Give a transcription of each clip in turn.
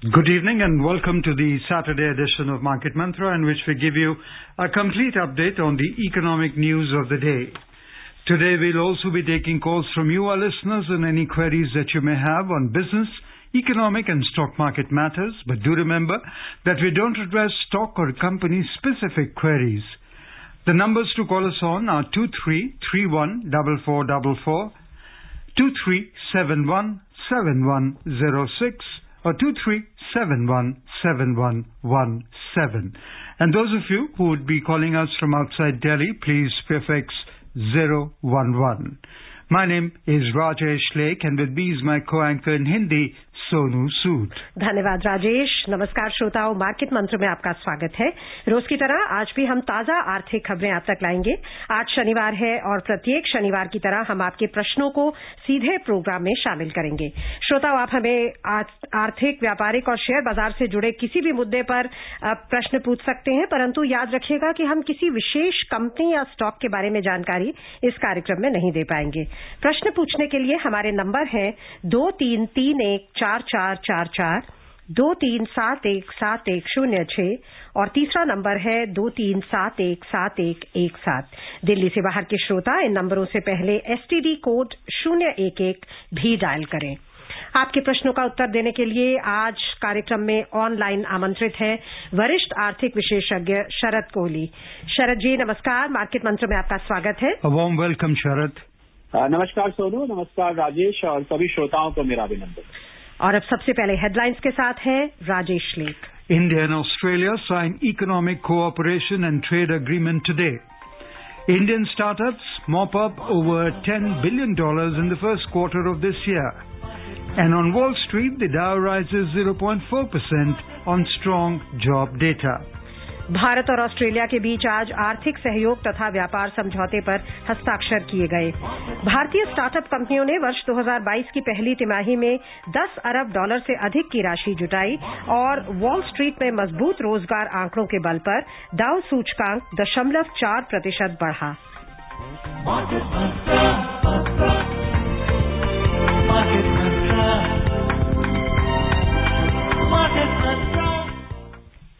Good evening and welcome to the Saturday edition of Market Mantra, in which we give you a complete update on the economic news of the day. Today we'll also be taking calls from you, our listeners, and any queries that you may have on business, economic and stock market matters. But do remember that we don't address stock or company-specific queries. The numbers to call us on are 23314444, 23717106, or 23717117. And those of you who would be calling us from outside Delhi, please prefix 011. My name is Rajesh Lake, and with me is my co-anchor in Hindi, Sonu Sood. धन्यवाद राजेश। नमस्कार श्रोताओं, market मंत्र में आपका स्वागत है। रोज की तरह आज भी हम ताजा आर्थिक खबरें आप तक लाएंगे। आज शनिवार है और प्रत्येक शनिवार की तरह हम आपके प्रश्नों को सीधे प्रोग्राम में शामिल करेंगे। श्रोताओं, आप हमें आर्थिक, व्यापारिक और शेयर बाजार से जुड़े किसी भी मुद्दे पर प्रश्न पूछ सकते हैं, परंतु याद रखिएगा कि हम किसी विशेष कंपनी या स्टॉक के बारे में जानकारी इस कार्यक्रम में नहीं दे पाएंगे। प्रश्न पूछने के लिए हमारे नंबर है 23314444, 23717106 और तीसरा नंबर है 23717117। दिल्ली से बाहर के श्रोता इन नंबरों से पहले STD कोड 011 भी डायल करें। आपके प्रश्नों का उत्तर देने के लिए आज कार्यक्रम में ऑनलाइन आमंत्रित है वरिष्ठ आर्थिक विशेषज्ञ शरद कोहली। शरद जी नमस्कार, मार्केट मंत्र में आपका स्वागत है। A warm welcome, शरद। नमस्कार सोनू, नमस्कार राजेश और सभी श्रोताओं को मेरा अभिनंदन। और अब सबसे पहले हेडलाइंस के साथ है राजेश लेख। India and Australia sign economic cooperation and trade agreement today. Indian startups mop up over $10 billion in the first quarter of this year. And on Wall Street, the Dow rises 0.4% on strong job data. Bharat और Australia के बीच आज आर्थिक सहयोग तथा व्यापार समझौते पर हस्ताक्षर किए गए। भारतीय स्टार्टअप कंपनियों ने वर्ष 2022 की पहली तिमाही में $10 अरब से अधिक की राशि जुटाई और वॉल स्ट्रीट में मजबूत रोजगार आंकड़ों के बल पर डाउ सूचकांक 0.4% बढ़ा।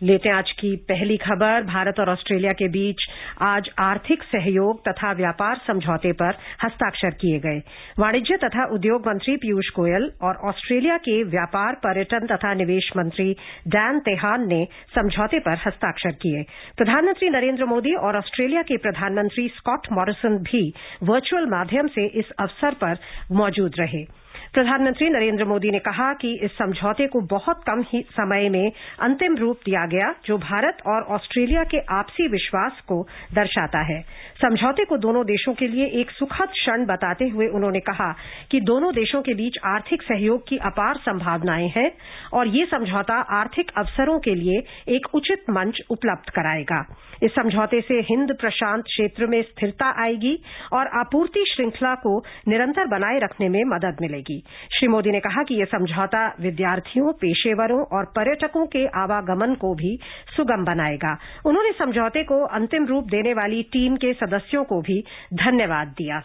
लेते आज की पहली खबर। भारत और ऑस्ट्रेलिया के बीच आज आर्थिक सहयोग तथा व्यापार समझौते पर हस्ताक्षर किए गए। वाणिज्य तथा उद्योग मंत्री पीयूष गोयल और ऑस्ट्रेलिया के व्यापार, पर्यटन तथा निवेश मंत्री डैन तेहान ने समझौते पर हस्ताक्षर किए। प्रधानमंत्री नरेंद्र मोदी और ऑस्ट्रेलिया के प्रधानमंत्री स्कॉट मॉरिसन भी वर्चुअल माध्यम से इस अवसर पर मौजूद रहे। प्रधानमंत्री नरेंद्र मोदी ने कहा कि इस समझौते को बहुत कम ही समय में अंतिम रूप दिया गया, जो भारत और ऑस्ट्रेलिया के आपसी विश्वास को दर्शाता है। समझौते को दोनों देशों के लिए एक सुखद क्षण बताते हुए उन्होंने कहा कि दोनों देशों के बीच आर्थिक सहयोग की अपार संभावनाएं हैं और ये समझौता आर्थिक अवसरों के लिए एक उचित मंच उपलब्ध कराएगा। इस समझौते से हिंद प्रशांत क्षेत्र में स्थिरता आएगी और आपूर्ति श्रृंखला को निरंतर बनाए रखने में मदद मिलेगी। श्री मोदी ने कहा कि यह समझौता विद्यार्थियों, पेशेवरों और पर्यटकों के आवागमन को भी सुगम बनाएगा। उन्होंने समझौते को अंतिम रूप देने वाली टीम के सदस्यों को भी धन्यवाद दिया।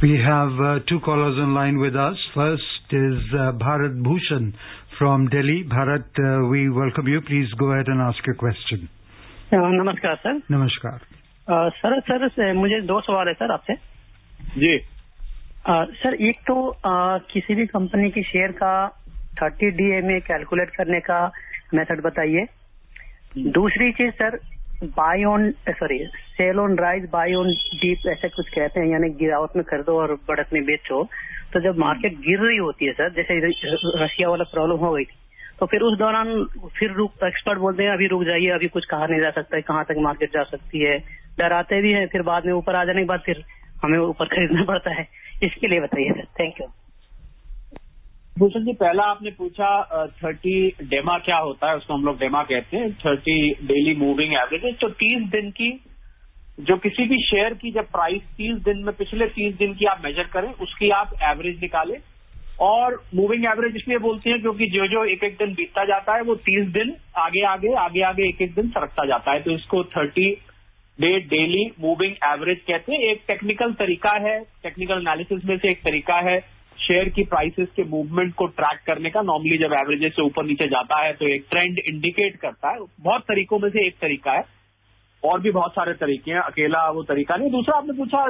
We have two callers on line with us. First is Bharat Bhushan from Delhi. Bharat, we welcome you. Please go ahead and ask your question. नमस्कार सर। नमस्कार सर मुझे दो सवाल है सर आपसे। जी सर, एक तो किसी भी कंपनी की शेयर का 30 DA में कैलकुलेट करने का मेथड बताइए। दूसरी चीज sir, sell on rise, buy on dip ऐसे कुछ कहते हैं, यानी गिरावट में खरीदो और बढ़त में बेचो। तो जब मार्केट गिर रही होती है सर, जैसे रशिया वाला प्रॉब्लम हो गई थी, तो फिर उस दौरान एक्सपर्ट बोलते हैं अभी रुक जाइए, अभी कुछ कहा नहीं जा सकता है, कहाँ तक मार्केट जा सकती है, डराते भी हैं, फिर बाद में ऊपर आ जाने के बाद फिर हमें ऊपर खरीदना पड़ता है। इसके लिए बताइए sir. Thank you. Bhushan ji, पहला आपने पूछा 30 डेमा क्या होता है, उसको हम लोग डेमा कहते हैं, 30 डेली मूविंग एवरेज। तो 30 दिन की जो किसी भी शेयर की जब प्राइस 30 दिन में, पिछले 30 दिन की आप मेजर करें, उसकी आप एवरेज निकालें। और मूविंग एवरेज इसलिए बोलते हैं क्योंकि जो जो एक एक दिन बीतता जाता है वो 30 दिन आगे एक दिन सरकता जाता है। तो इसको 30 डे डेली मूविंग एवरेज कहते हैं। एक टेक्निकल तरीका है, टेक्निकल एनालिसिस में से एक तरीका है शेयर की प्राइसेस के मूवमेंट को ट्रैक करने का। नॉर्मली जब एवरेजेस से ऊपर नीचे जाता है तो एक ट्रेंड इंडिकेट करता है। बहुत तरीकों में से एक तरीका है, और भी बहुत सारे तरीके हैं, अकेला वो तरीका नहीं। दूसरा आपने पूछा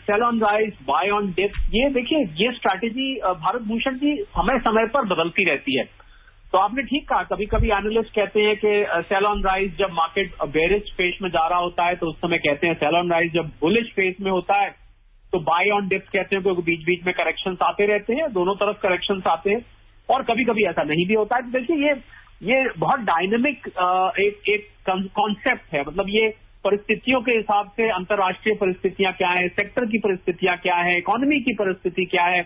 sell on rise, buy on dip. ये देखिए, ये स्ट्रैटेजी भारत भूषण जी समय समय पर बदलती रहती है। तो आपने ठीक कहा, कभी कभी एनालिस्ट कहते हैं कि सेल ऑन राइज जब मार्केट बेरिश फेज में जा रहा होता है तो उस समय कहते हैं सेल ऑन राइज, जब बुलिश फेज में होता है तो बाय ऑन डिप्स कहते हैं, क्योंकि बीच बीच में करेक्शंस आते रहते हैं, दोनों तरफ करेक्शंस आते हैं, और कभी कभी ऐसा नहीं भी होता है। तो देखिए, ये बहुत डायनेमिक एक कॉन्सेप्ट है। मतलब ये परिस्थितियों के हिसाब से, अंतर्राष्ट्रीय परिस्थितियां क्या है, सेक्टर की परिस्थितियां क्या है, इकोनॉमी की परिस्थिति क्या है,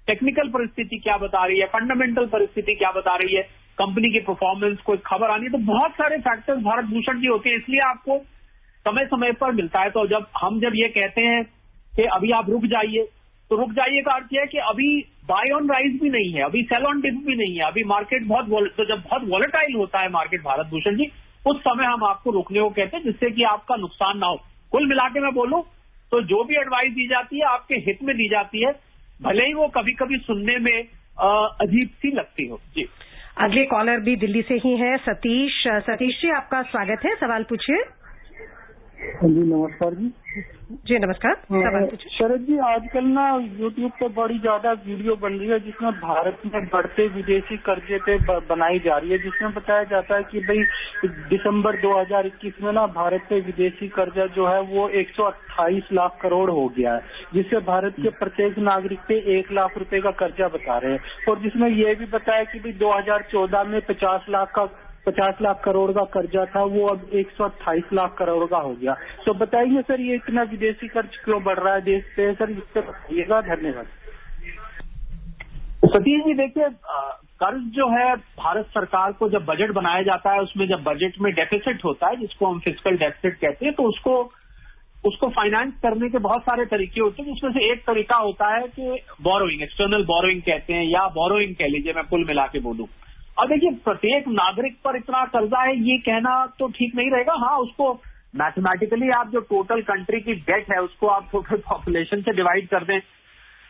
टेक्निकल परिस्थिति क्या बता रही है, फंडामेंटल परिस्थिति क्या बता रही है, कंपनी की परफॉर्मेंस, कोई खबर आनी है, तो बहुत सारे फैक्टर्स भारत भूषण जी होते हैं। इसलिए आपको समय समय पर मिलता है। तो जब ये कहते हैं कि अभी आप रुक जाइए, तो रुक जाइए का अर्थ यह है कि अभी बाय ऑन राइज भी नहीं है, अभी सेल ऑन डिप भी नहीं है, अभी मार्केट तो जब बहुत वॉलेटाइल होता है मार्केट भारत भूषण जी, उस समय हम आपको रुकने को कहते हैं, जिससे कि आपका नुकसान ना हो। कुल मिला के मैं बोलूं तो जो भी एडवाइस दी जाती है आपके हित में दी जाती है, भले ही वो कभी कभी सुनने में अजीब सी लगती हो। जी, अगले कॉलर भी दिल्ली से ही है, सतीश। सतीश जी, आपका स्वागत है, सवाल पूछिए। जी नमस्कार जी। जी नमस्कार, सवाल पूछिए। शरद जी, आजकल ना यूट्यूब पे बड़ी ज्यादा वीडियो बन रही है जिसमें भारत में बढ़ते विदेशी कर्जे पे बनाई जा रही है, जिसमें बताया जाता है कि भाई दिसंबर 2021 में ना भारत पे विदेशी कर्जा जो है वो 128 लाख करोड़ हो गया है, जिससे भारत के प्रत्येक नागरिक पे 1 लाख रुपए का कर्जा बता रहे हैं, और जिसमें ये भी बताया कि भाई 2014 में 50 लाख करोड़ का कर्जा था, वो अब 128 लाख करोड़ का हो गया। तो बताइए सर, ये इतना विदेशी कर्ज क्यों बढ़ रहा है देश पे? सर इस पर बताइएगा। धन्यवाद। सतीश जी, देखिए, कर्ज जो है भारत सरकार को जब बजट बनाया जाता है, उसमें जब बजट में डेफिसिट होता है, जिसको हम फिस्कल डेफिसिट कहते हैं, तो उसको फाइनेंस करने के बहुत सारे तरीके होते हैं, जिसमें से एक तरीका होता है कि बोरोइंग, एक्सटर्नल बोरोइंग कहते हैं, या बोरोइंग कह लीजिए, मैं कुल मिला के बोलूं। अब देखिए, प्रत्येक नागरिक पर इतना कर्जा है ये कहना तो ठीक नहीं रहेगा। हाँ, उसको मैथमेटिकली आप जो टोटल कंट्री की डेट है उसको आप टोटल पॉपुलेशन से डिवाइड कर दें,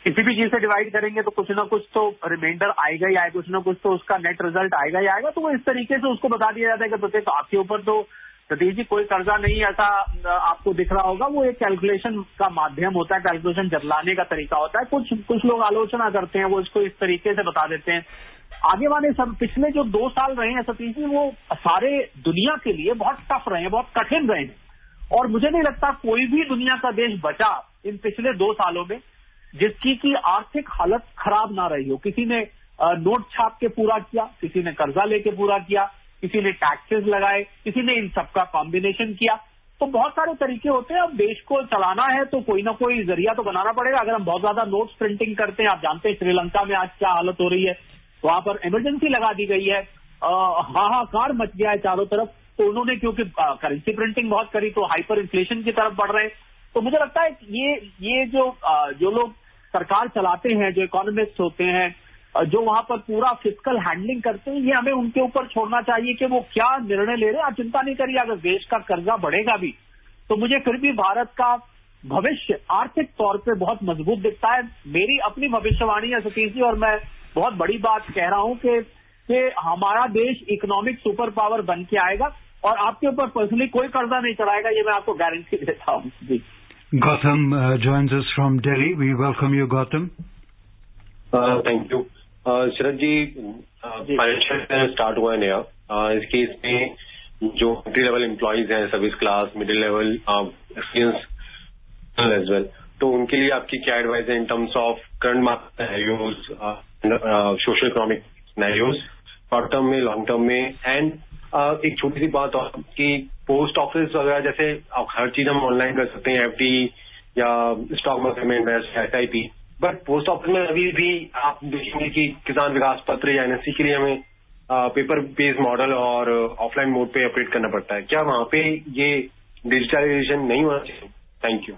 किसी भी चीज से डिवाइड करेंगे तो कुछ ना कुछ तो रिमाइंडर आएगा ही आएगा, कुछ ना कुछ तो उसका नेट रिजल्ट आएगा ही आएगा। तो वो इस तरीके से उसको बता दिया जाता है कि प्रत्येक आपके ऊपर तो सतीश जी कोई कर्जा नहीं, ऐसा आपको दिख रहा होगा। वो एक कैलकुलेशन का माध्यम होता है, कैलकुलेशन जतलाने का तरीका होता है। कुछ लोग आलोचना करते हैं, वो इसको इस तरीके से बता देते हैं। आगे वाले सब पिछले जो 2 साल रहे हैं सतीश जी, वो सारे दुनिया के लिए बहुत टफ रहे हैं, बहुत कठिन रहे हैं, और मुझे नहीं लगता कोई भी दुनिया का देश बचा इन पिछले 2 सालों में जिसकी की आर्थिक हालत खराब ना रही हो। किसी ने नोट छाप के पूरा किया, किसी ने कर्जा लेके पूरा किया, किसी ने टैक्सेस लगाए, किसी ने इन सबका कॉम्बिनेशन किया। तो बहुत सारे तरीके होते हैं। अब देश को चलाना है तो कोई ना कोई जरिया तो बनाना पड़ेगा। अगर हम बहुत ज्यादा नोट्स प्रिंटिंग करते हैं, आप जानते हैं श्रीलंका में आज क्या हालत हो रही है, वहां पर इमरजेंसी लगा दी गई है, हाहाकार मच गया है चारों तरफ। तो उन्होंने क्योंकि करेंसी प्रिंटिंग बहुत करी तो हाइपर इन्फ्लेशन की तरफ बढ़ रहे हैं। तो मुझे लगता है ये जो लोग सरकार चलाते हैं, जो इकोनॉमिस्ट होते हैं, जो वहां पर पूरा फिस्कल हैंडलिंग करते हैं, ये हमें उनके ऊपर छोड़ना चाहिए कि वो क्या निर्णय ले रहे हैं। आप चिंता नहीं करिए, अगर देश का कर्जा बढ़ेगा भी तो मुझे फिर भी भारत का भविष्य आर्थिक तौर पे बहुत मजबूत दिखता है। मेरी अपनी भविष्यवाणी है सतीश जी, और मैं बहुत बड़ी बात कह रहा हूं कि हमारा देश इकोनॉमिक सुपर पावर बन के आएगा, और आपके ऊपर पर्सनली कोई कर्जा नहीं चढ़ाएगा, ये मैं आपको गारंटी देता हूं जी। Gautam joins us from Delhi. We welcome you, Gautam. Thank you. Sharad ji, financial start हुआ है नया, इसके इसमें जो एंट्री लेवल एम्प्लॉयज हैं, service class, middle level, experience as well, तो उनके लिए आपकी क्या एडवाइस है in terms of current market scenarios, social economic scenarios, short term में, लॉन्ग टर्म में? एंड एक छोटी सी बात और कि पोस्ट ऑफिस वगैरह जैसे हर चीज हम ऑनलाइन कर सकते हैं, एफडी या स्टॉक मार्केट में invest, SIP, but post office में अभी भी आप देखेंगे कि किसान विकास पत्र या एनएससी के लिए हमें पेपर बेस्ड मॉडल और ऑफलाइन मोड पे ऑपरेट करना पड़ता है। क्या वहां पे ये डिजिटलाइजेशन नहीं होना चाहिए? Thank you.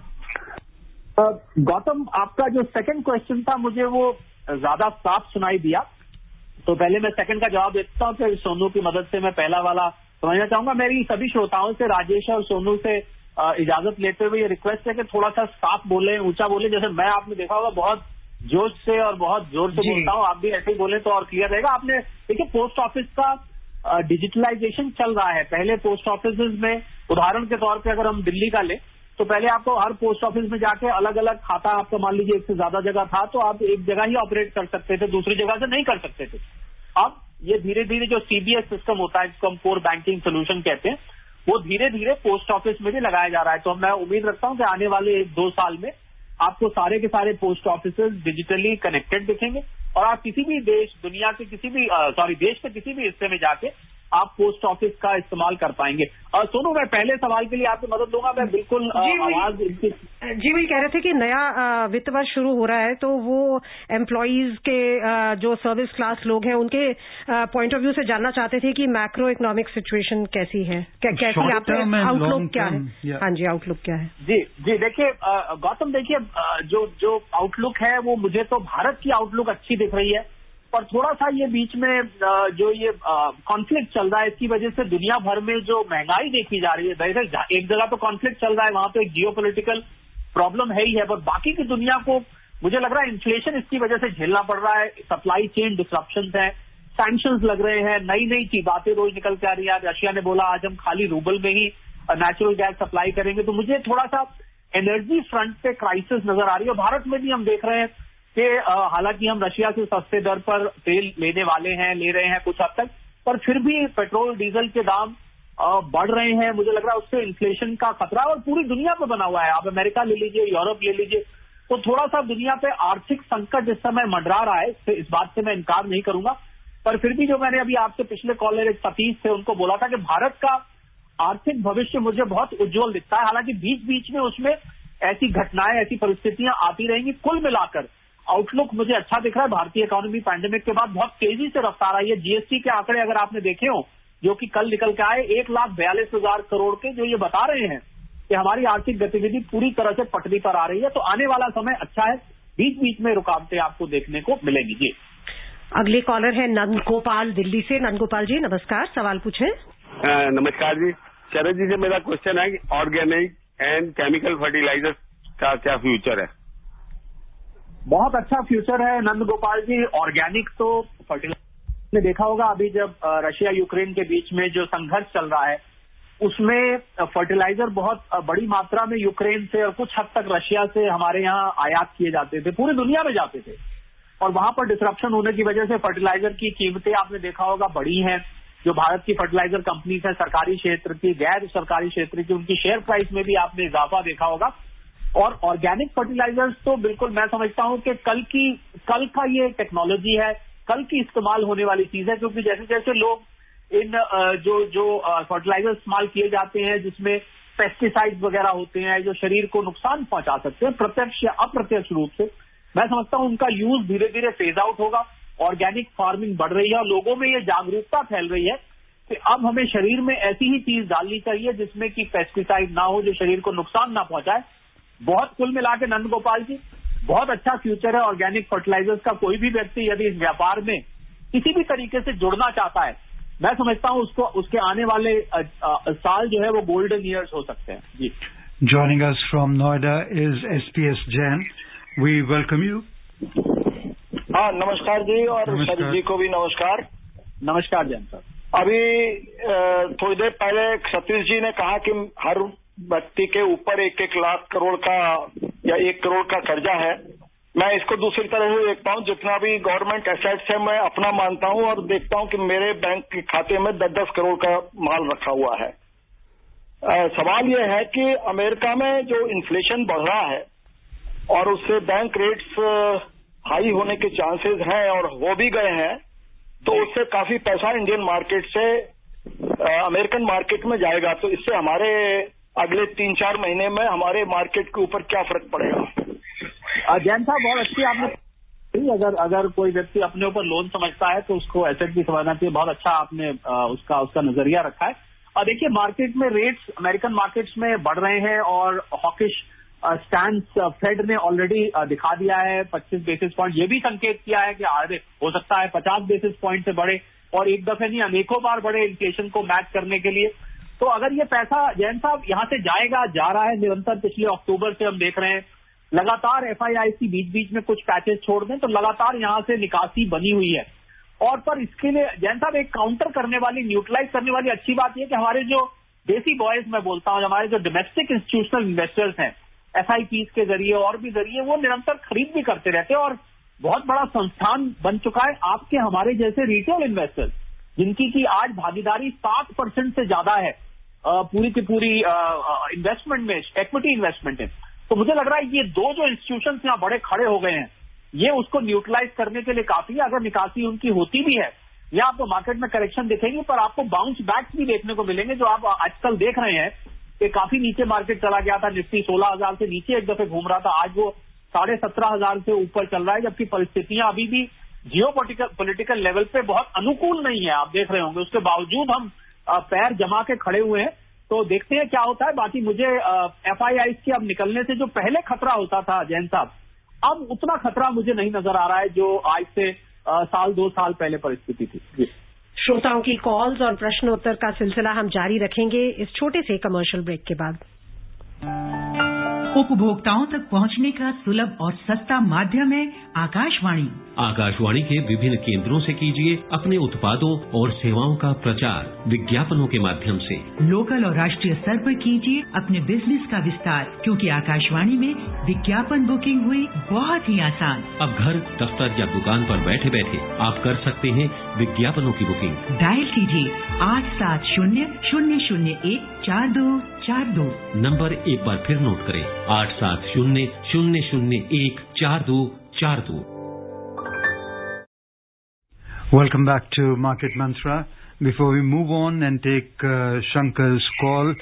गौतम, आपका जो सेकंड क्वेश्चन था मुझे वो ज्यादा साफ सुनाई दिया, तो पहले मैं सेकंड का जवाब देता हूँ, फिर सोनू की मदद से मैं पहला वाला समझना चाहूंगा। मेरी सभी श्रोताओं से, राजेश और सोनू से इजाजत लेते हुए ये रिक्वेस्ट है कि थोड़ा सा साफ बोले, ऊंचा बोले। जैसे मैं, आपने देखा होगा, बहुत जोश से और बहुत जोर से बोलता हूँ, आप भी ऐसे ही बोले तो और क्लियर रहेगा। आपने देखिए पोस्ट ऑफिस का डिजिटलाइजेशन चल रहा है। पहले पोस्ट ऑफिस में उदाहरण के तौर पे अगर हम दिल्ली का ले तो पहले आपको हर पोस्ट ऑफिस में जाके अलग अलग खाता, आपका मान लीजिए एक से ज्यादा जगह था तो आप एक जगह ही ऑपरेट कर सकते थे, दूसरी जगह से नहीं कर सकते थे। अब ये धीरे धीरे जो सीबीएस सिस्टम होता है जिसको हम कोर बैंकिंग सोल्यूशन कहते हैं, वो धीरे धीरे पोस्ट ऑफिस में भी लगाया जा रहा है। तो मैं उम्मीद रखता हूं कि आने वाले 1-2 साल में आपको सारे के सारे पोस्ट ऑफिस डिजिटली कनेक्टेड दिखेंगे और आप किसी भी देश, दुनिया के किसी भी देश के किसी भी हिस्से में जाके आप पोस्ट ऑफिस का इस्तेमाल कर पाएंगे। सोनू, मैं पहले सवाल के लिए आपकी मदद दूंगा। मैं बिल्कुल आवाज जी वही कह रहे थे कि नया वित्त वर्ष शुरू हो रहा है तो वो एम्प्लॉइज के जो सर्विस क्लास लोग हैं उनके पॉइंट ऑफ व्यू से जानना चाहते थे कि मैक्रो इकोनॉमिक सिचुएशन कैसी है, कैसी आपका आउटलुक क्या है? हाँ जी, आउटलुक क्या है? जी देखिए गौतम, देखिए जो आउटलुक है वो मुझे तो भारत की आउटलुक अच्छी दिख रही है, पर थोड़ा सा ये बीच में जो ये कॉन्फ्लिक्ट चल रहा है इसकी वजह से दुनिया भर में जो महंगाई देखी जा रही है, एक जगह तो कॉन्फ्लिक्ट चल रहा है, वहां तो एक जियोपॉलिटिकल प्रॉब्लम है ही है, पर बाकी की दुनिया को मुझे लग रहा है इन्फ्लेशन इसकी वजह से झेलना पड़ रहा है, सप्लाई चेन डिसरप्शंस हैं, सैंक्शंस लग रहे हैं, नई नई की बातें रोज निकल के आ रही है। रशिया ने बोला आज हम खाली रूबल में ही नेचुरल गैस सप्लाई करेंगे, तो मुझे थोड़ा सा एनर्जी फ्रंट पे क्राइसिस नजर आ रही है। भारत में भी हम देख रहे हैं कि हालांकि हम रशिया से सस्ते दर पर तेल लेने वाले हैं, ले रहे हैं कुछ हद तक, पर फिर भी पेट्रोल डीजल के दाम बढ़ रहे हैं। मुझे लग रहा है उससे इन्फ्लेशन का खतरा और पूरी दुनिया पे बना हुआ है। आप अमेरिका ले लीजिए, यूरोप ले लीजिए, तो थोड़ा सा दुनिया पे आर्थिक संकट इस समय मंडरा रहा है, इस बात से मैं इनकार नहीं करूंगा। पर फिर भी जो मैंने अभी आपसे पिछले कॉलर एक सतीश थे उनको बोला था कि भारत का आर्थिक भविष्य मुझे बहुत उज्जवल दिखता है। हालांकि बीच बीच में उसमें ऐसी घटनाएं, ऐसी परिस्थितियां आती रहेंगी, कुल मिलाकर आउटलुक मुझे अच्छा दिख रहा है। भारतीय इकोनॉमी पैंडेमिक के बाद बहुत तेजी से रफ्तार आई है। जीएसटी के आंकड़े अगर आपने देखे हो जो कि कल निकल के आए, 1,42,000 करोड़ के, जो ये बता रहे हैं कि हमारी आर्थिक गतिविधि पूरी तरह से पटरी पर आ रही है। तो आने वाला समय अच्छा है, बीच बीच में रुकावटें आपको देखने को मिलेंगी। जी, अगले कॉलर है नंद गोपाल दिल्ली से। नंद गोपाल जी नमस्कार, सवाल पूछें। नमस्कार जी, शरद जी से मेरा क्वेश्चन है कि ऑर्गेनिक एंड केमिकल फर्टिलाइजर का क्या फ्यूचर है? बहुत अच्छा फ्यूचर है नंद गोपाल जी। ऑर्गेनिक तो फर्टिलाइजर ने देखा होगा, अभी जब रशिया यूक्रेन के बीच में जो संघर्ष चल रहा है उसमें फर्टिलाइजर बहुत बड़ी मात्रा में यूक्रेन से और कुछ हद तक रशिया से हमारे यहाँ आयात किए जाते थे, पूरी दुनिया में जाते थे, और वहां पर डिसरप्शन होने की वजह से फर्टिलाइजर की कीमतें आपने देखा होगा बढ़ी हैं। जो भारत की फर्टिलाइजर कंपनीज है, सरकारी क्षेत्र की, गैर सरकारी क्षेत्र की, उनकी शेयर प्राइस में भी आपने इजाफा देखा होगा। और ऑर्गेनिक फर्टिलाइजर्स तो बिल्कुल मैं समझता हूं कि कल का ये टेक्नोलॉजी है, कल की इस्तेमाल होने वाली चीज है, क्योंकि जैसे जैसे लोग इन जो फर्टिलाइजर इस्तेमाल किए जाते हैं जिसमें पेस्टिसाइड्स वगैरह होते हैं जो शरीर को नुकसान पहुंचा सकते हैं प्रत्यक्ष या अप्रत्यक्ष रूप से, मैं समझता हूं उनका यूज धीरे धीरे फेज आउट होगा। ऑर्गेनिक फार्मिंग बढ़ रही है और लोगों में ये जागरूकता फैल रही है कि अब हमें शरीर में ऐसी ही चीज डालनी चाहिए जिसमें कि पेस्टिसाइड ना हो, जो शरीर को नुकसान ना पहुंचाए। बहुत कुल मिला के नंद गोपाल जी बहुत अच्छा फ्यूचर है ऑर्गेनिक फर्टिलाइजर्स का। कोई भी व्यक्ति यदि इस व्यापार में किसी भी तरीके से जुड़ना चाहता है, मैं समझता हूं उसको उसके आने वाले साल जो है वो गोल्डन ईयर्स हो सकते हैं। जी, Joining us from Noida is SPS Jain. We welcome you. हाँ, नमस्कार जी, और शरद जी को भी नमस्कार। नमस्कार जैन सर। अभी थोड़ी देर पहले सतीश जी ने कहा कि हर व्यक्ति के ऊपर 1-1 लाख करोड़ का या 1 करोड़ का कर्जा है। मैं इसको दूसरी तरह से देखता हूँ, जितना भी गवर्नमेंट एसेट्स है मैं अपना मानता हूँ और देखता हूँ कि मेरे बैंक के खाते में 10-10 करोड़ का माल रखा हुआ है। सवाल यह है कि अमेरिका में जो इन्फ्लेशन बढ़ रहा है और उससे बैंक रेट्स हाई होने के चांसेस हैं और हो भी गए हैं, तो उससे काफी पैसा इंडियन मार्केट से अमेरिकन मार्केट में जाएगा। तो इससे हमारे अगले 3-4 महीने में हमारे मार्केट के ऊपर क्या फर्क पड़ेगा? जैन साहब, बहुत अच्छी आपने, अगर कोई व्यक्ति अपने ऊपर लोन समझता है तो उसको एसेट भी समझना चाहिए। बहुत अच्छा आपने उसका नजरिया रखा है। और देखिए मार्केट में रेट्स अमेरिकन मार्केट्स में बढ़ रहे हैं और हॉकिश स्टैंड फेड ने ऑलरेडी दिखा दिया है। 25 बेसिस पॉइंट ये भी संकेत किया है कि आगे हो सकता है 50 बेसिस पॉइंट से बढ़े और एक दफे नहीं अनेकों बार बढ़े इन्फ्लेशन को मैच करने के लिए। तो अगर ये पैसा जैन साहब यहाँ से जाएगा, जा रहा है निरंतर, पिछले अक्टूबर से हम देख रहे हैं लगातार एफआईआई की बीच बीच में कुछ पैचेस छोड़ दें तो लगातार यहां से निकासी बनी हुई है। और पर इसके लिए जैन साहब एक काउंटर करने वाली, न्यूट्रलाइज करने वाली अच्छी बात यह कि हमारे जो देसी बॉयज मैं बोलता हूं, हमारे जो डोमेस्टिक इंस्टीट्यूशनल इन्वेस्टर्स हैं एसआईपीज के जरिए और भी जरिए, वो निरंतर खरीद भी करते रहते हैं और बहुत बड़ा संस्थान बन चुका है आपके हमारे जैसे रिटेल इन्वेस्टर्स जिनकी की आज भागीदारी 7% से ज्यादा है पूरी की पूरी इन्वेस्टमेंट में, एक्विटी इन्वेस्टमेंट में। तो मुझे लग रहा है ये दो जो इंस्टीट्यूशन यहाँ बड़े खड़े हो गए हैं ये उसको न्यूट्रलाइज करने के लिए काफी है। अगर निकासी उनकी होती भी है या आपको मार्केट में करेक्शन दिखेंगे पर आपको बाउंस बैक्स भी देखने को मिलेंगे जो आप आजकल देख रहे हैं कि काफी नीचे मार्केट चला गया था, निफ्टी 16,000 से नीचे एक दफे घूम रहा था, आज वो 17,500 से ऊपर चल रहा है, जबकि परिस्थितियां अभी भी जियोपॉलिटिकल लेवल पे बहुत अनुकूल नहीं है, आप देख रहे होंगे। उसके बावजूद हम पैर जमा के खड़े हुए हैं, तो देखते हैं क्या होता है। बाकी मुझे एफआईआई के अब निकलने से जो पहले खतरा होता था जैन साहब, अब उतना खतरा मुझे नहीं नजर आ रहा है जो आज से साल 2 साल पहले परिस्थिति थी। श्रोताओं की कॉल्स और प्रश्नोत्तर का सिलसिला हम जारी रखेंगे इस छोटे से कमर्शियल ब्रेक के बाद। उपभोक्ताओं तक पहुंचने का सुलभ और सस्ता माध्यम है आकाशवाणी। आकाशवाणी के विभिन्न केंद्रों से कीजिए अपने उत्पादों और सेवाओं का प्रचार विज्ञापनों के माध्यम से। लोकल और राष्ट्रीय स्तर पर कीजिए अपने बिजनेस का विस्तार, क्योंकि आकाशवाणी में विज्ञापन बुकिंग हुई बहुत ही आसान। अब घर, दफ्तर या दुकान पर बैठे बैठे आप कर सकते हैं विज्ञापनों की बुकिंग। डायल कीजिए 870-001-4242। नंबर एक बार फिर नोट करें, 870-001-4242। Welcome back to Market Mantra. Before we move on and take Shankar's call,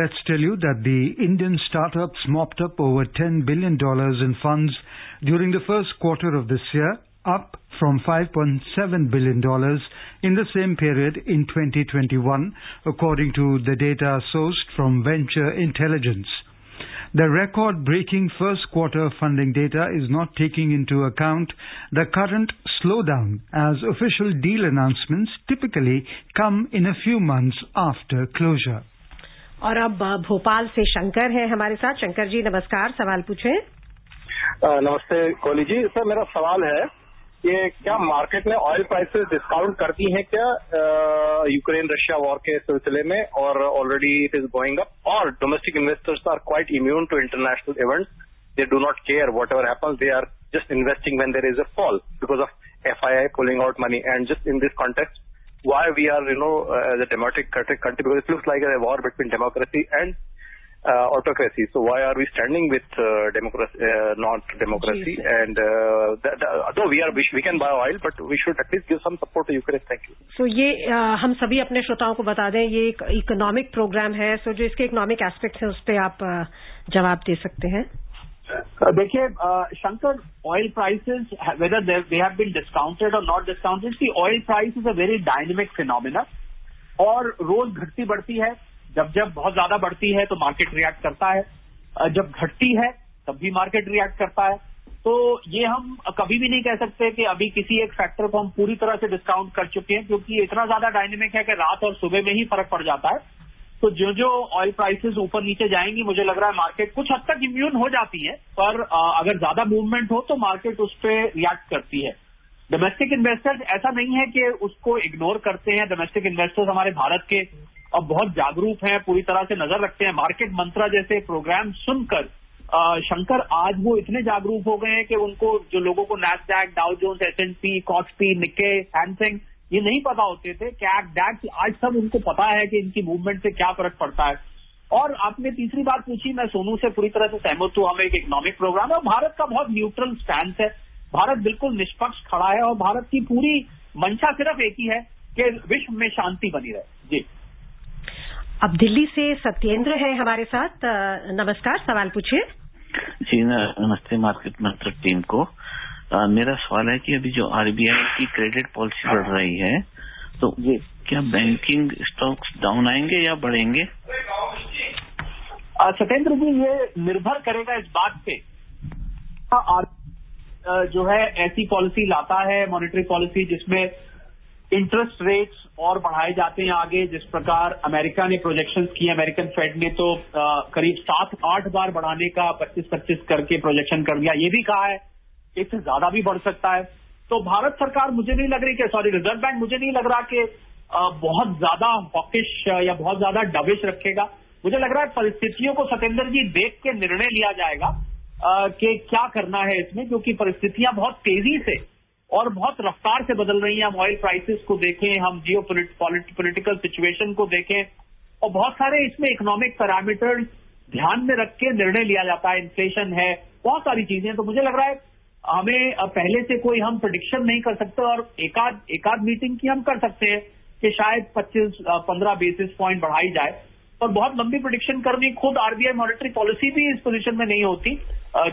let's tell you that the Indian startups mopped up over $10 billion in funds during the first quarter of this year, up from $5.7 billion in the same period in 2021, according to the data sourced from Venture Intelligence. The record-breaking first quarter funding data is not taking into account the current slowdown, as official deal announcements typically come in a few months after closure. और अब भोपाल से शंकर है हमारे साथ। शंकर जी नमस्कार, सवाल पूछें। नमस्ते कोहली जी। सर मेरा सवाल है ये क्या मार्केट में ऑयल प्राइसेस डिस्काउंट करती हैं क्या यूक्रेन रशिया वॉर के सिलसिले में, और already it is going up, और domestic investors are quite immune to international events, they do not care whatever happens, they are just investing when there is a fall because of FII pulling out money, and just in this context why we are as a democratic country, because it looks like a war between democracy and autocracy. So why are we standing with democracy, not democracy? And though we can buy oil, but we should at least give some support to Ukraine. Thank you. So ये हम सभी अपने श्रोताओं को बता दें, ये एक इकोनॉमिक प्रोग्राम है, सो जो इसके इकोनॉमिक एस्पेक्ट है उस पर आप जवाब दे सकते हैं। देखिए Shankar, oil prices whether they have been discounted or not discounted, see oil price is a very dynamic phenomena और रोज घटती बढ़ती है। जब बहुत ज्यादा बढ़ती है तो मार्केट रिएक्ट करता है, जब घटती है तब भी मार्केट रिएक्ट करता है। तो ये हम कभी भी नहीं कह सकते कि अभी किसी एक फैक्टर को हम पूरी तरह से डिस्काउंट कर चुके हैं, क्योंकि ये इतना ज्यादा डायनेमिक है कि रात और सुबह में ही फर्क पड़ जाता है। तो जो ऑयल प्राइसेस ऊपर नीचे जाएंगी, मुझे लग रहा है मार्केट कुछ हद तक इम्यून हो जाती है, पर अगर ज्यादा मूवमेंट हो तो मार्केट उस पर रिएक्ट करती है। डोमेस्टिक इन्वेस्टर्स ऐसा नहीं है कि उसको इग्नोर करते हैं। डोमेस्टिक इन्वेस्टर्स हमारे भारत के अब बहुत जागरूक हैं, पूरी तरह से नजर रखते हैं। मार्केट मंत्रा जैसे प्रोग्राम सुनकर शंकर आज वो इतने जागरूक हो गए हैं कि उनको, जो लोगों को Nasdaq, Dow Jones, S&P, KOSPI, निक्के, हैंसेंग ये नहीं पता होते थे, कैक, डैक्स, आज सब उनको पता है कि इनकी मूवमेंट से क्या फर्क पड़ता है। और आपने तीसरी बात पूछी, मैं सोनू से पूरी तरह से सहमत हूं। हम एक इकोनॉमिक प्रोग्राम है और भारत का बहुत न्यूट्रल स्टैंड है। भारत बिल्कुल निष्पक्ष खड़ा है और भारत की पूरी मंशा सिर्फ एक ही है कि विश्व में शांति बनी रहे। जी, अब दिल्ली से सत्येंद्र है हमारे साथ। नमस्कार, सवाल पूछिए। जी नमस्ते मार्केट मंत्र टीम को। मेरा सवाल है कि अभी जो RBI की क्रेडिट पॉलिसी बढ़ रही है, तो ये क्या बैंकिंग स्टॉक्स डाउन आएंगे या बढ़ेंगे? सत्येंद्र जी, ये निर्भर करेगा इस बात पे जो है ऐसी पॉलिसी लाता है, मॉनेटरी पॉलिसी, जिसमें इंटरेस्ट रेट्स और बढ़ाए जाते हैं आगे, जिस प्रकार अमेरिका ने प्रोजेक्शंस किए, अमेरिकन फेड ने तो करीब 7-8 बार बढ़ाने का 25-25 करके प्रोजेक्शन कर दिया। ये भी कहा है कि इससे ज्यादा भी बढ़ सकता है। तो भारत सरकार मुझे नहीं लग रही कि रिजर्व बैंक मुझे नहीं लग रहा कि बहुत ज्यादा हॉकिश या बहुत ज्यादा डविश रखेगा। मुझे लग रहा है परिस्थितियों को सतेंद्र जी देख के निर्णय लिया जाएगा कि क्या करना है इसमें, क्योंकि परिस्थितियां बहुत तेजी से और बहुत रफ्तार से बदल रही हैं। हम ऑयल प्राइसेस को देखें, हम जियो पॉलिटिकल सिचुएशन को देखें, और बहुत सारे इसमें इकोनॉमिक पैरामीटर्स ध्यान में रख के निर्णय लिया जाता है। इन्फ्लेशन है, बहुत सारी चीजें। तो मुझे लग रहा है हमें पहले से कोई हम प्रेडिक्शन नहीं कर सकते, और एकाध मीटिंग की हम कर सकते हैं कि शायद 25-15 बेसिस पॉइंट बढ़ाई जाए, और बहुत लंबी प्रेडिक्शन करनी, खुद आरबीआई मॉनेटरी पॉलिसी भी इस पोजीशन में नहीं होती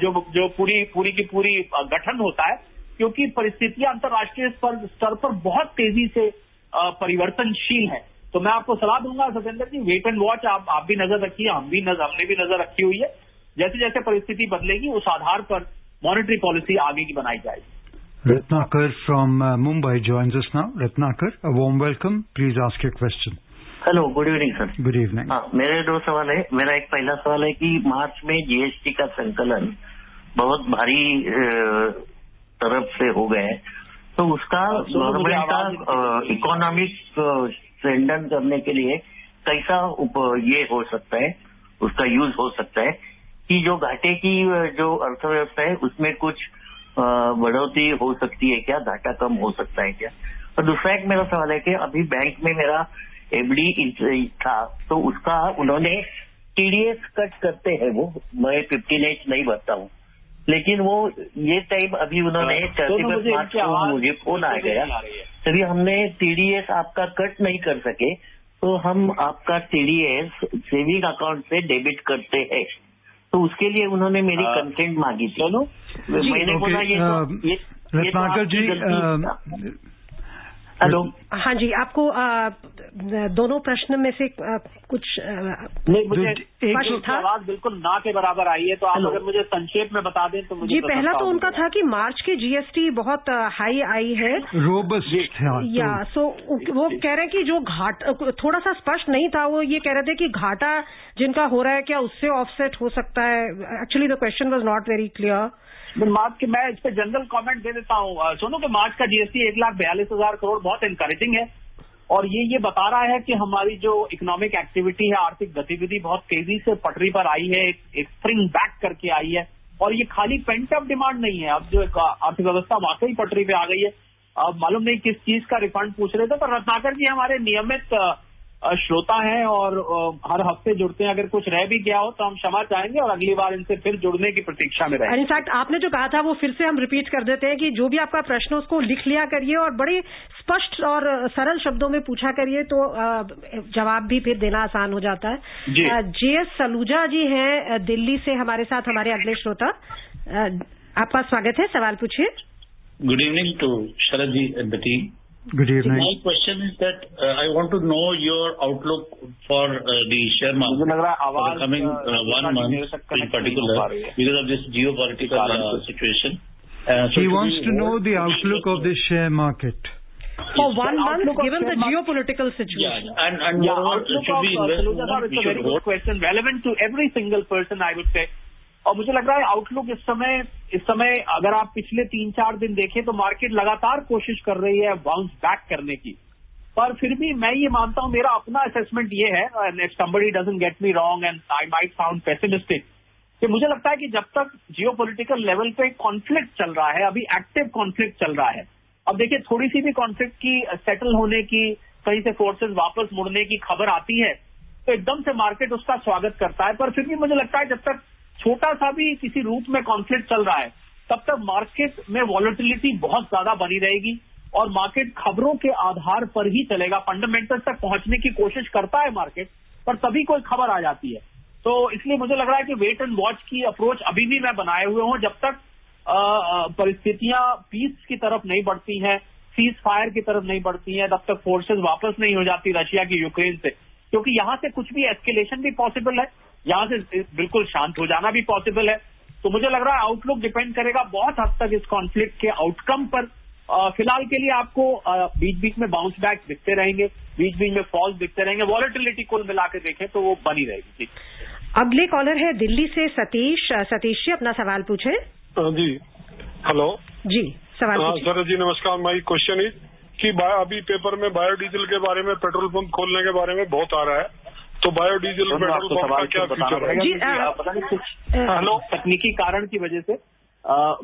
जो पूरी की पूरी गठन होता है, क्योंकि परिस्थितियां अंतर्राष्ट्रीय स्तर पर बहुत तेजी से परिवर्तनशील है। तो मैं आपको सलाह दूंगा सतेंद्र जी, वेट एंड वॉच, आप भी नजर रखिए, हमने भी नजर रखी हुई है। जैसे जैसे परिस्थिति बदलेगी उस आधार पर मॉनेटरी पॉलिसी आगे की बनाई जाएगी। Ratnakar from Mumbai joins us now. Ratnakar, a warm welcome. Please ask your question. Hello, good evening sir. Good evening. हाँ, मेरे 2 सवाल है। मेरा एक पहला सवाल है कि मार्च में जीएसटी का संकलन बहुत भारी तरफ से हो गए, तो उसका गवर्नमेंट का इकोनॉमिक स्ट्रेंथन करने के लिए कैसा ये हो सकता है, उसका यूज हो सकता है कि जो घाटे की जो अर्थव्यवस्था है उसमें कुछ बढ़ोतरी हो सकती है क्या, घाटा कम हो सकता है क्या। और दूसरा एक मेरा सवाल है कि अभी बैंक में मेरा एफडी था, तो उसका उन्होंने टीडीएस कट करते हैं, वो मैं 15H नहीं भरता हूँ, लेकिन वो ये टाइम अभी उन्होंने 31 मार्च को मुझे फोन आ गया, तभी हमने टीडीएस आपका कट नहीं कर सके, तो हम आपका टीडीएस सेविंग अकाउंट से डेबिट करते हैं, तो उसके लिए उन्होंने मेरी कंसेंट मांगी थी। मैंने बोला ये रत्नाकर जी, हेलो। हाँ जी, आपको दोनों प्रश्न में से कुछ नहीं, मुझे एक आवाज बिल्कुल ना के बराबर आई है, तो आप अगर मुझे संक्षेप में बता दें तो मुझे। जी, पहला तो उनका था कि मार्च की जीएसटी बहुत हाई आई है, रोबस्ट या सो वो कह रहे हैं कि जो थोड़ा सा स्पष्ट नहीं था, वो ये कह रहे थे कि घाटा जिनका हो रहा है क्या उससे ऑफसेट हो सकता है। Actually the question was not very clear. मार्च के, मैं इस पे जनरल कमेंट दे देता हूँ। सुनो कि मार्च का जीएसटी 1,42,000 करोड़ बहुत एनकरेजिंग है, और ये बता रहा है कि हमारी जो इकोनॉमिक एक्टिविटी है, आर्थिक गतिविधि बहुत तेजी से पटरी पर आई है, एक स्प्रिंग बैक करके आई है, और ये खाली पेंट अप डिमांड नहीं है। अब जो अर्थव्यवस्था वाकई पटरी पे आ गई है। अब मालूम नहीं किस चीज का रिफंड पूछ रहे थे, पर रत्नाकर जी हमारे नियमित श्रोता हैं और हर हफ्ते जुड़ते हैं। अगर कुछ रह भी गया हो तो हम क्षमा चाहेंगे और अगली बार इनसे फिर जुड़ने की प्रतीक्षा में रहेंगे। इनफैक्ट आपने जो कहा था वो फिर से हम रिपीट कर देते हैं कि जो भी आपका प्रश्न उसको लिख लिया करिए और बड़े स्पष्ट और सरल शब्दों में पूछा करिए, तो जवाब भी फिर देना आसान हो जाता है। जेएस सलूजा जी हैं दिल्ली से हमारे साथ, हमारे अगले श्रोता। आपका स्वागत है, सवाल पूछिए। Good evening to Sharad ji and the team. Good evening. So my question is that I want to know your outlook for the share market for the coming 1 month in particular because of this geopolitical situation. So he wants to know the outlook of the share market. For 1 month, given the geopolitical situation. Yeah, and should we invest more? It's a very good question, relevant to every single person, I would say. और मुझे लग रहा है outlook इस समय अगर आप पिछले 3-4 दिन देखें तो मार्केट लगातार कोशिश कर रही है बाउंस बैक करने की, पर फिर भी मैं ये मानता हूं, मेरा अपना असेसमेंट ये है, and somebody doesn't get me wrong and I might sound pessimistic, कि मुझे लगता है कि जब तक जियोपॉलिटिकल लेवल पे कॉन्फ्लिक्ट चल रहा है, अभी एक्टिव कॉन्फ्लिक्ट चल रहा है। अब देखिए, थोड़ी सी भी कॉन्फ्लिक्ट की सेटल होने की, कहीं से फोर्सेज वापस मुड़ने की खबर आती है तो एकदम से मार्केट उसका स्वागत करता है, पर फिर भी मुझे लगता है जब तक छोटा सा भी किसी रूप में कॉन्फ्लिक्ट चल रहा है तब तक मार्केट में वॉलेटिलिटी बहुत ज्यादा बनी रहेगी और मार्केट खबरों के आधार पर ही चलेगा। फंडामेंटल्स तक पहुंचने की कोशिश करता है मार्केट, पर तभी कोई खबर आ जाती है। तो इसलिए मुझे लग रहा है कि वेट एंड वॉच की अप्रोच अभी भी मैं बनाए हुए हूं, जब तक परिस्थितियां पीस की तरफ नहीं बढ़ती हैं, सीज फायर की तरफ नहीं बढ़ती हैं, तब तक फोर्सेज वापस नहीं हो जाती रशिया की यूक्रेन से, क्योंकि यहां से कुछ भी एस्केलेशन भी पॉसिबल है, यहां से बिल्कुल शांत हो जाना भी पॉसिबल है। तो मुझे लग रहा है आउटलुक डिपेंड करेगा बहुत हद तक इस कॉन्फ्लिक्ट के आउटकम पर, फिलहाल के लिए आपको बीच बीच में बाउंस बैक दिखते रहेंगे, बीच बीच में फॉल्स दिखते रहेंगे। वॉलेटिलिटी कुल मिलाकर देखें तो वो बनी रहेगी। जी, अगले कॉलर है दिल्ली से सतीश। सतीश जी अपना सवाल पूछें। जी, हेलो जी, सवाल सर जी नमस्कार। माई क्वेश्चन इज कि अभी पेपर में बायोडीजल के बारे में, पेट्रोल पंप खोलने के बारे में बहुत आ रहा है, तो बायोडीजल पेट्रोल पंप का क्या फ्यूचर है? जी, पता नहीं कुछ हेलो तकनीकी कारण की वजह से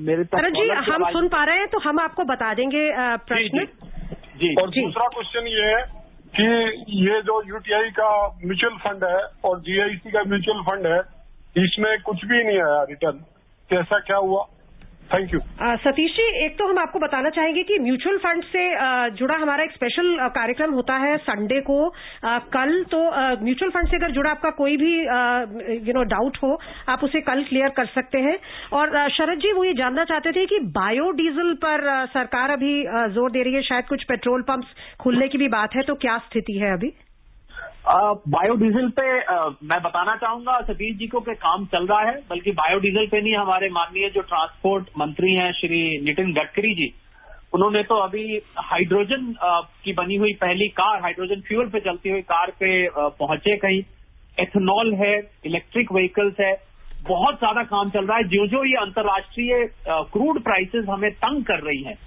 मेरे सर जी हम सुन पा रहे हैं, तो हम आपको बता देंगे प्रश्न। जी, और दूसरा क्वेश्चन ये है कि ये जो यूटीआई का म्यूचुअल फंड है और जीआईसी का म्यूचुअल फंड है, इसमें कुछ भी नहीं आया रिटर्न, कैसा क्या हुआ? Thank you. सतीश जी, एक तो हम आपको बताना चाहेंगे कि म्यूचुअल फंड से जुड़ा हमारा एक स्पेशल कार्यक्रम होता है संडे को। कल तो म्यूचुअल फंड से अगर जुड़ा आपका कोई भी डाउट हो, आप उसे कल क्लियर कर सकते हैं। और शरद जी वो ये जानना चाहते थे कि बायोडीजल पर सरकार अभी जोर दे रही है, शायद कुछ पेट्रोल पंप्स खुलने की भी बात है, तो क्या स्थिति है अभी? बायोडीजल पे मैं बताना चाहूंगा सतीश जी को कि काम चल रहा है, बल्कि बायोडीजल पे नहीं, हमारे माननीय जो ट्रांसपोर्ट मंत्री हैं श्री नितिन गडकरी जी, उन्होंने तो अभी हाइड्रोजन की बनी हुई पहली कार, हाइड्रोजन फ्यूल पे चलती हुई कार पे पहुंचे। कहीं एथेनॉल है, इलेक्ट्रिक व्हीकल्स है, बहुत ज्यादा काम चल रहा है। जो जो ये अंतर्राष्ट्रीय क्रूड प्राइसेस हमें तंग कर रही है,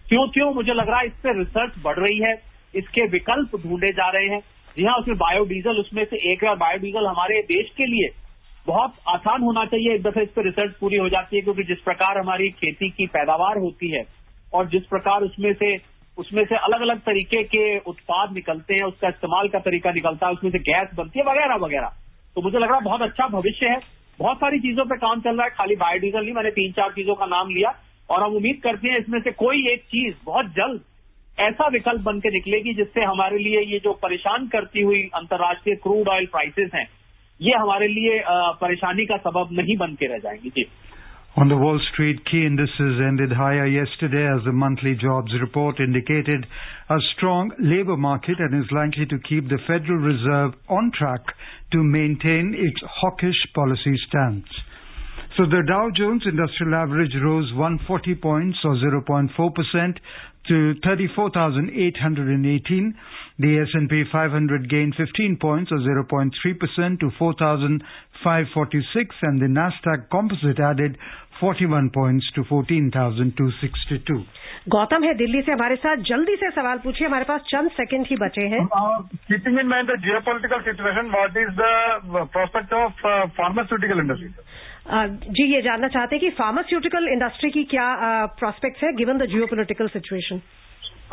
क्यों मुझे लग रहा है इस पे रिसर्च बढ़ रही है, इसके विकल्प ढूंढे जा रहे हैं। जी हाँ, उसमें बायोडीजल उसमें से एक है, और बायोडीजल हमारे देश के लिए बहुत आसान होना चाहिए। एक दफे इस पर रिसर्च पूरी हो जाती है, क्योंकि जिस प्रकार हमारी खेती की पैदावार होती है और जिस प्रकार उसमें से अलग अलग तरीके के उत्पाद निकलते हैं, उसका इस्तेमाल का तरीका निकलता है, उसमें से गैस बनती है वगैरह वगैरह, तो मुझे लग रहा है बहुत अच्छा भविष्य है। बहुत सारी चीजों पर काम चल रहा है, खाली बायोडीजल नहीं। मैंने 3-4 चीजों का नाम लिया, और हम उम्मीद करते हैं इसमें से कोई एक चीज बहुत जल्द ऐसा विकल्प बन के निकलेगी जिससे हमारे लिए ये जो परेशान करती हुई अंतर्राष्ट्रीय क्रूड ऑयल प्राइसेस हैं, ये हमारे लिए परेशानी का सबब नहीं बन के रह जाएंगी। जी, On the Wall Street, key indices ended higher yesterday as the monthly jobs report indicated a strong labor market and is likely to keep the Federal Reserve on track to maintain its hawkish policy stance. So the Dow Jones Industrial Average rose 140 points or 0.4% to 34,818. The S&P 500 gained 15 points or 0.3% to 4,546, and the Nasdaq Composite added 41 points to 14,262. Gautam है दिल्ली से हमारे साथ, जल्दी से सवाल पूछिए, हमारे पास चंद second ही बचे हैं। Keeping in mind the geopolitical situation, what is the prospect of pharmaceutical industry? जी, ये जानना चाहते हैं कि फार्मास्यूटिकल इंडस्ट्री की क्या प्रोस्पेक्ट्स है गिवन द जियोपॉलिटिकल सिचुएशन?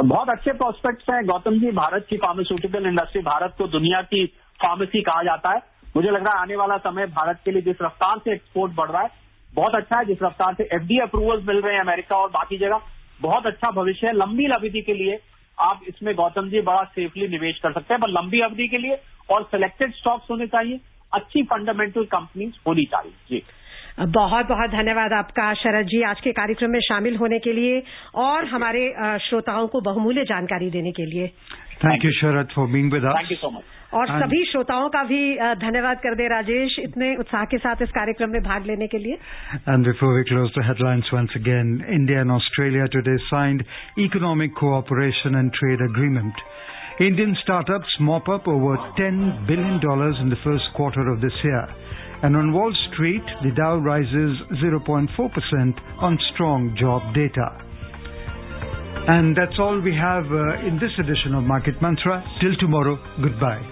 बहुत अच्छे प्रोस्पेक्ट्स हैं गौतम जी। भारत की फार्मास्यूटिकल इंडस्ट्री, भारत को दुनिया की फार्मेसी कहा जाता है। मुझे लग रहा है आने वाला समय भारत के लिए जिस रफ्तार से एक्सपोर्ट बढ़ रहा है बहुत अच्छा है, जिस रफ्तार से FDA अप्रूवल्स मिल रहे हैं अमेरिका और बाकी जगह, बहुत अच्छा भविष्य है। लंबी अवधि के लिए आप इसमें गौतम जी बड़ा सेफली निवेश कर सकते हैं, पर लंबी अवधि के लिए और सिलेक्टेड स्टॉक्स होने चाहिए, अच्छी फंडामेंटल कंपनीज होनी चाहिए। जी, बहुत बहुत धन्यवाद आपका शरद जी, आज के कार्यक्रम में शामिल होने के लिए और हमारे श्रोताओं को बहुमूल्य जानकारी देने के लिए। Thank you Sharad for being with us. Thank you so much. और सभी श्रोताओं का भी धन्यवाद कर दे राजेश, इतने उत्साह के साथ इस कार्यक्रम में भाग लेने के लिए। And before we close the headlines once again, India and Australia today signed economic cooperation and trade agreement. Indian startups mop up over $10 billion in the first quarter of this year. And on Wall Street, the Dow rises 0.4% on strong job data. And that's all we have in this edition of Market Mantra. Till tomorrow, goodbye.